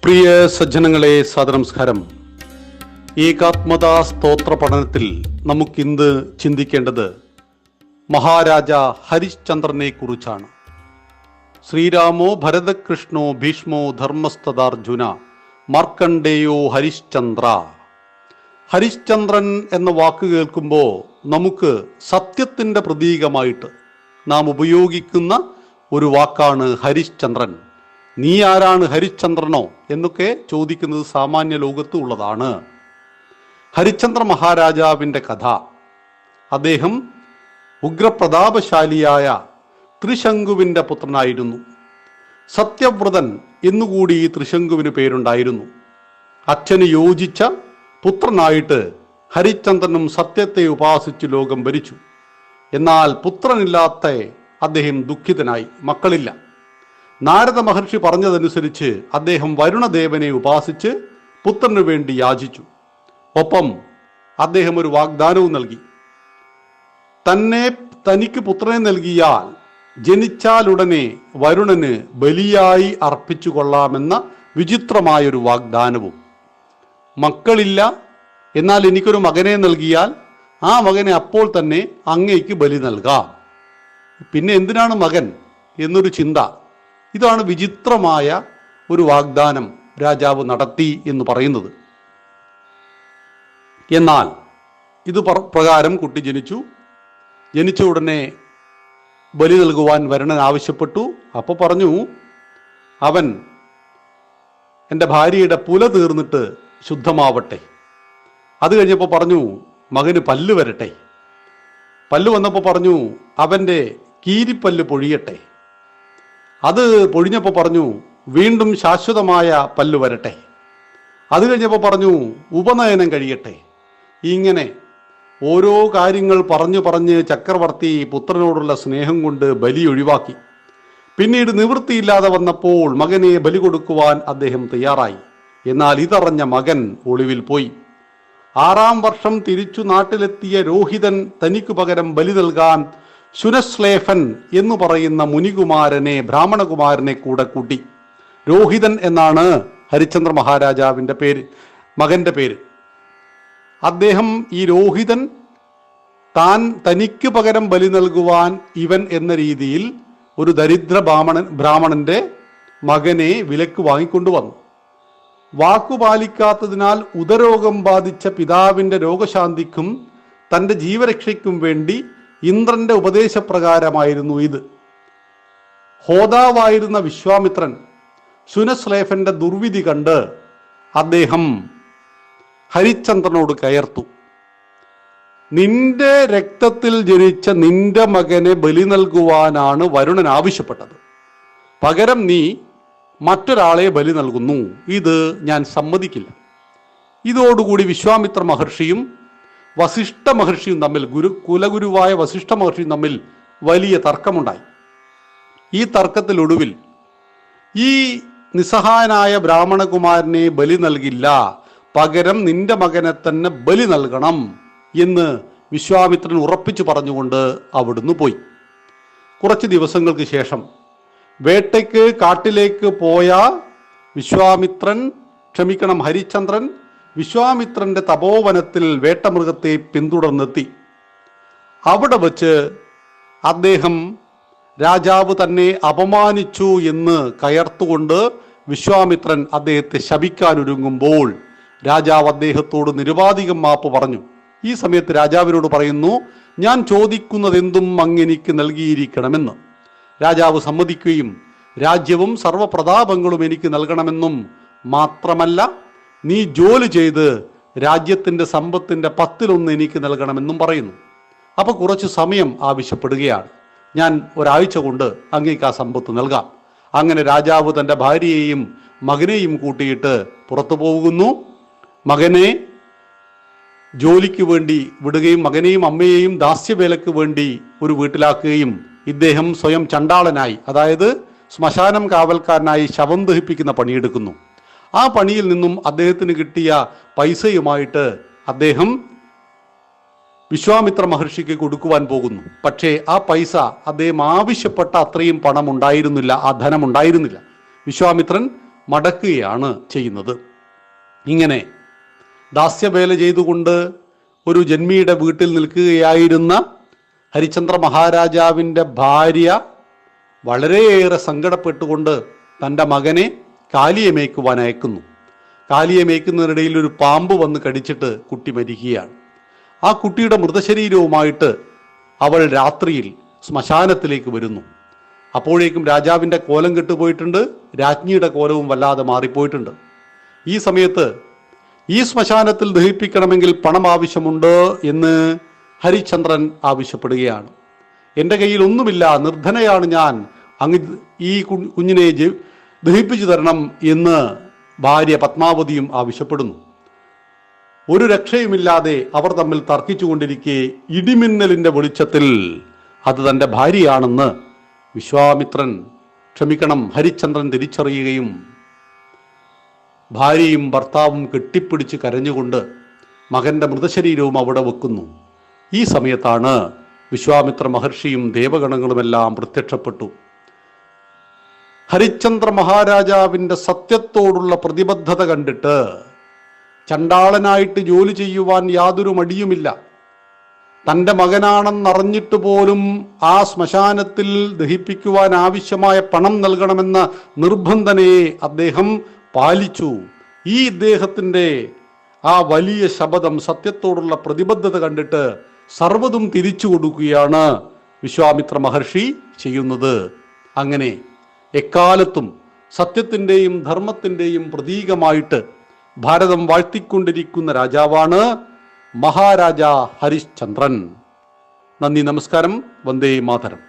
പ്രിയ സജ്ജനങ്ങളെ, സദനമസ്കാരം. ഏകാത്മതാ സ്തോത്ര പഠനത്തിൽ നമുക്കിന്ന് ചിന്തിക്കേണ്ടത് മഹാരാജ ഹരിശ്ചന്ദ്രനെ കുറിച്ചാണ്. ശ്രീരാമോ ഭരതകൃഷ്ണോ ഭീഷ്മോ ധർമ്മസ്തദാർജുന മാർക്കണ്ഡേയോ ഹരിശ്ചന്ദ്ര. ഹരിശ്ചന്ദ്രൻ എന്ന വാക്ക് കേൾക്കുമ്പോൾ നമുക്ക് സത്യത്തിൻ്റെ പ്രതീകമായിട്ട് നാം ഉപയോഗിക്കുന്ന ഒരു വാക്കാണ് ഹരിശ്ചന്ദ്രൻ. നീ ആരാണ് ഹരിശ്ചന്ദ്രനോ എന്നൊക്കെ ചോദിക്കുന്നത് സാമാന്യ ലോകത്ത് ഉള്ളതാണ്. ഹരിശ്ചന്ദ്ര മഹാരാജാവിൻ്റെ കഥ. അദ്ദേഹം ഉഗ്രപ്രതാപശാലിയായ ത്രിശങ്കുവിൻ്റെ പുത്രനായിരുന്നു. സത്യവ്രതൻ എന്നുകൂടി ഈ ത്രിശങ്കുവിന് പേരുണ്ടായിരുന്നു. അച്ഛന് യോജിച്ച പുത്രനായിട്ട് ഹരിശ്ചന്ദ്രനും സത്യത്തെ ഉപാസിച്ച് ലോകം ഭരിച്ചു. എന്നാൽ പുത്രനില്ലാത്ത അദ്ദേഹം ദുഃഖിതനായി. മക്കളില്ല. നാരദ മഹർഷി പറഞ്ഞതനുസരിച്ച് അദ്ദേഹം വരുണദേവനെ ഉപാസിച്ച് പുത്രനു വേണ്ടി യാചിച്ചു. ഒപ്പം അദ്ദേഹം ഒരു വാഗ്ദാനവും നൽകി. തനിക്ക് പുത്രനെ നൽകിയാൽ ജനിച്ചാലുടനെ വരുണന് ബലിയായി അർപ്പിച്ചു കൊള്ളാമെന്ന വിചിത്രമായൊരു വാഗ്ദാനവും. മക്കളില്ല, എന്നാൽ എനിക്കൊരു മകനെ നൽകിയാൽ ആ മകനെ അപ്പോൾ തന്നെ അങ്ങേക്ക് ബലി നൽകാം. പിന്നെ എന്തിനാണ് മകൻ എന്നൊരു ചിന്ത. ഇതാണ് വിചിത്രമായ ഒരു വാഗ്ദാനം രാജാവ് നടത്തി എന്ന് പറയുന്നത്. എന്നാൽ ഇത് പ്രകാരം കുട്ടി ജനിച്ചു. ജനിച്ച ഉടനെ ബലി നൽകുവാൻ വരുണൻ ആവശ്യപ്പെട്ടു. അപ്പോൾ പറഞ്ഞു, അവൻ എൻ്റെ ഭാര്യയുടെ പുല തീർന്നിട്ട് ശുദ്ധമാവട്ടെ. അത് കഴിഞ്ഞപ്പോൾ പറഞ്ഞു, മകന് പല്ല് വരട്ടെ. പല്ല് വന്നപ്പോൾ പറഞ്ഞു, അവൻ്റെ കീരിപ്പല്ല് പൊഴിയട്ടെ. അത് പൊഴിഞ്ഞപ്പോൾ പറഞ്ഞു, വീണ്ടും ശാശ്വതമായ പല്ല് വരട്ടെ. അത് കഴിഞ്ഞപ്പോൾ പറഞ്ഞു, ഉപനയനം കഴിയട്ടെ. ഇങ്ങനെ ഓരോ കാര്യങ്ങൾ പറഞ്ഞ് ചക്രവർത്തി പുത്രനോടുള്ള സ്നേഹം കൊണ്ട് ബലി ഒഴിവാക്കി. പിന്നീട് നിവൃത്തിയില്ലാതെ വന്നപ്പോൾ മകനെ ബലി കൊടുക്കുവാൻ അദ്ദേഹം തയ്യാറായി. എന്നാൽ ഇതറിഞ്ഞ മകൻ ഒളിവിൽ പോയി. 6-ാം വർഷം തിരിച്ചു നാട്ടിലെത്തിയ രോഹിതൻ തനിക്കു പകരം ബലി നൽകാൻ ശുനശ്ലേഫൻ എന്ന് പറയുന്ന മുനികുമാരനെ, ബ്രാഹ്മണകുമാരനെ കൂടെ കൂട്ടി. രോഹിതൻ എന്നാണ് ഹരിശ്ചന്ദ്ര മഹാരാജാവിൻ്റെ പേര്, മകന്റെ പേര്. അദ്ദേഹം ഈ രോഹിതൻ തനിക്ക് പകരം ബലി നൽകുവാൻ ഇവൻ എന്ന രീതിയിൽ ഒരു ദരിദ്ര ബ്രാഹ്മണന്റെ മകനെ വിലക്ക് വാങ്ങിക്കൊണ്ടുവന്നു. വാക്കുപാലിക്കാത്തതിനാൽ ഉദരോഗം ബാധിച്ച പിതാവിൻ്റെ രോഗശാന്തിക്കും തൻ്റെ ജീവരക്ഷയ്ക്കും വേണ്ടി ഇന്ദ്രന്റെ ഉപദേശപ്രകാരമായിരുന്നു ഇത്. ഹോതാവായിരുന്ന വിശ്വാമിത്രൻ ശുനശ്ലേഫന്റെ ദുർവിധി കണ്ട് അദ്ദേഹം ഹരിശ്ചന്ദ്രനോട് കയർത്തു. നിന്റെ രക്തത്തിൽ ജനിച്ച നിന്റെ മകനെ ബലി നൽകുവാനാണ് വരുണൻ ആവശ്യപ്പെട്ടത്. പകരം നീ മറ്റൊരാളെ ബലി നൽകുന്നു. ഇത് ഞാൻ സമ്മതിക്കില്ല. ഇതോടുകൂടി വിശ്വാമിത്ര മഹർഷിയും വസിഷ്ഠ മഹർഷിയും തമ്മിൽ, കുലഗുരുവായ വസിഷ്ഠ മഹർഷിയും തമ്മിൽ വലിയ തർക്കമുണ്ടായി. ഈ തർക്കത്തിലൊടുവിൽ ഈ നിസ്സഹായനായ ബ്രാഹ്മണകുമാരനെ ബലി നൽകില്ല, പകരം നിന്റെ മകനെ തന്നെ ബലി നൽകണം എന്ന് വിശ്വാമിത്രൻ ഉറപ്പിച്ചു പറഞ്ഞുകൊണ്ട് അവിടുന്ന് പോയി. കുറച്ച് ദിവസങ്ങൾക്ക് ശേഷം വേട്ടയ്ക്ക് കാട്ടിലേക്ക് പോയ ഹരിശ്ചന്ദ്രൻ വിശ്വാമിത്രന്റെ തപോവനത്തിൽ വേട്ടമൃഗത്തെ പിന്തുടർന്നെത്തി. അവിടെ വച്ച് അദ്ദേഹം രാജാവ് തന്നെ അപമാനിച്ചു എന്ന് കയർത്തുകൊണ്ട് വിശ്വാമിത്രൻ അദ്ദേഹത്തെ ശപിക്കാനൊരുങ്ങുമ്പോൾ രാജാവ് അദ്ദേഹത്തോട് നിരുപാധികം മാപ്പ് പറഞ്ഞു. ഈ സമയത്ത് രാജാവിനോട് പറയുന്നു, ഞാൻ ചോദിക്കുന്നതെന്തും അങ്ങെനിക്ക് നൽകിയിരിക്കണമെന്ന്. രാജാവ് സമ്മതിക്കുകയും രാജ്യവും സർവപ്രതാപങ്ങളും എനിക്ക് നൽകണമെന്നും മാത്രമല്ല, നീ ജോലി ചെയ്ത് രാജ്യത്തിൻ്റെ സമ്പത്തിൻ്റെ 10-1 എനിക്ക് നൽകണമെന്നും പറയുന്നു. അപ്പോൾ കുറച്ച് സമയം ആവശ്യപ്പെടുകയാണ്. ഞാൻ ഒരാഴ്ച കൊണ്ട് അങ്ങേക്ക് ആ സമ്പത്ത് നൽകാം. അങ്ങനെ രാജാവ് തൻ്റെ ഭാര്യയെയും മകനെയും കൂട്ടിയിട്ട് പുറത്തു പോകുന്നു. മകനെ ജോലിക്ക് വേണ്ടി വിടുകയും മകനെയും അമ്മയെയും ദാസ്യവേലയ്ക്ക് വേണ്ടി ഒരു വീട്ടിലാക്കുകയും ഇദ്ദേഹം സ്വയം ചണ്ടാളനായി, അതായത് ശ്മശാനം കാവൽക്കാരനായി ശവം ദഹിപ്പിക്കുന്ന പണിയെടുക്കുന്നു. ആ പണിയിൽ നിന്നും അദ്ദേഹത്തിന് കിട്ടിയ പൈസയുമായിട്ട് അദ്ദേഹം വിശ്വാമിത്ര മഹർഷിക്ക് കൊടുക്കുവാൻ പോകുന്നു. പക്ഷേ ആ പൈസ അദ്ദേഹം ആവശ്യപ്പെട്ട അത്രയും പണം ഉണ്ടായിരുന്നില്ല, ആ ധനം ഉണ്ടായിരുന്നില്ല. വിശ്വാമിത്രൻ മടക്കുകയാണ് ചെയ്യുന്നത്. ഇങ്ങനെ ദാസ്യവേല ചെയ്തുകൊണ്ട് ഒരു ജന്മിയുടെ വീട്ടിൽ നിൽക്കുകയായിരുന്ന ഹരിശ്ചന്ദ്ര മഹാരാജാവിൻ്റെ ഭാര്യ വളരെയേറെ സങ്കടപ്പെട്ടുകൊണ്ട് തൻ്റെ മകനെ കാലിയെ മേയ്ക്കുവാൻ അയക്കുന്നു. കാലിയെ മേയ്ക്കുന്നതിനിടയിൽ ഒരു പാമ്പ് വന്ന് കടിച്ചിട്ട് കുട്ടി മരിക്കുകയാണ്. ആ കുട്ടിയുടെ മൃതശരീരവുമായിട്ട് അവൾ രാത്രിയിൽ ശ്മശാനത്തിലേക്ക് വരുന്നു. അപ്പോഴേക്കും രാജാവിൻ്റെ കോലം കെട്ടുപോയിട്ടുണ്ട്, രാജ്ഞിയുടെ കോലവും വല്ലാതെ മാറിപ്പോയിട്ടുണ്ട്. ഈ സമയത്ത് ഈ ശ്മശാനത്തിൽ ദഹിപ്പിക്കണമെങ്കിൽ പണം ആവശ്യമുണ്ട് എന്ന് ഹരിശ്ചന്ദ്രൻ ആവശ്യപ്പെടുകയാണ്. എൻ്റെ കയ്യിൽ ഒന്നുമില്ല, നിർധനയാണ് ഞാൻ, അങ്ങ് ഈ കുഞ്ഞിനെ ദഹിപ്പിച്ചു തരണം എന്ന് ഭാര്യ പത്മാവതിയും ആവശ്യപ്പെടുന്നു. ഒരു രക്ഷയുമില്ലാതെ അവർ തമ്മിൽ തർക്കിച്ചുകൊണ്ടിരിക്കെ ഇടിമിന്നലിൻ്റെ വെളിച്ചത്തിൽ അത് തൻ്റെ ഭാര്യയാണെന്ന് ഹരിശ്ചന്ദ്രൻ തിരിച്ചറിയുകയും ഭാര്യയും ഭർത്താവും കെട്ടിപ്പിടിച്ച് കരഞ്ഞുകൊണ്ട് മകൻ്റെ മൃതശരീരവും അവിടെ വെക്കുന്നു. ഈ സമയത്താണ് വിശ്വാമിത്ര മഹർഷിയും ദേവഗണങ്ങളുമെല്ലാം പ്രത്യക്ഷപ്പെട്ടു. ഹരിശ്ചന്ദ്ര മഹാരാജാവിൻ്റെ സത്യത്തോടുള്ള പ്രതിബദ്ധത കണ്ടിട്ട് ചണ്ടാളനായിട്ട് ജോലി ചെയ്യുവാൻ യാതൊരു മടിയുമില്ല. തൻ്റെ മകനാണെന്നറിഞ്ഞിട്ട് പോലും ആ ശ്മശാനത്തിൽ ദഹിപ്പിക്കുവാൻ ആവശ്യമായ പണം നൽകണമെന്ന നിർബന്ധനയെ അദ്ദേഹം പാലിച്ചു. ഈ ഇദ്ദേഹത്തിൻ്റെ ആ വലിയ ശപഥം, സത്യത്തോടുള്ള പ്രതിബദ്ധത കണ്ടിട്ട് സർവ്വതും തിരിച്ചു കൊടുക്കുകയാണ് വിശ്വാമിത്ര മഹർഷി ചെയ്യുന്നത്. അങ്ങനെ എക്കാലത്തും സത്യത്തിൻ്റെയും ധർമ്മത്തിൻ്റെയും പ്രതീകമായിട്ട് ഭാരതം വാഴ്ത്തിക്കൊണ്ടിരിക്കുന്ന രാജാവാണ് മഹാരാജ ഹരിശ്ചന്ദ്രൻ. നന്ദി, നമസ്കാരം. വന്ദേ മാതരം.